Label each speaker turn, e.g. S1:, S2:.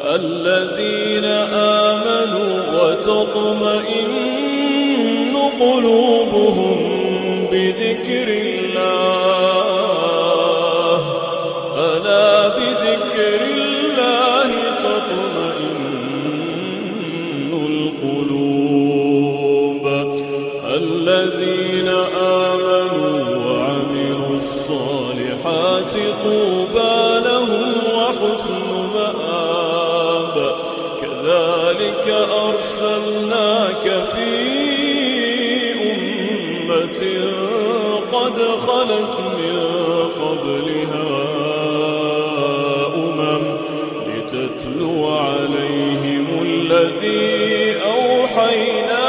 S1: الذين آمنوا وتطمئن قلوبهم بذكر الله ألا بذكر الله تطمئن القلوب الذين آمنوا وعملوا الصالحات طوبى لهم وحسن مآب كذلك أرسلناك في أمة قد خلت من قبلها لتتلو عليهم الذي أوحينا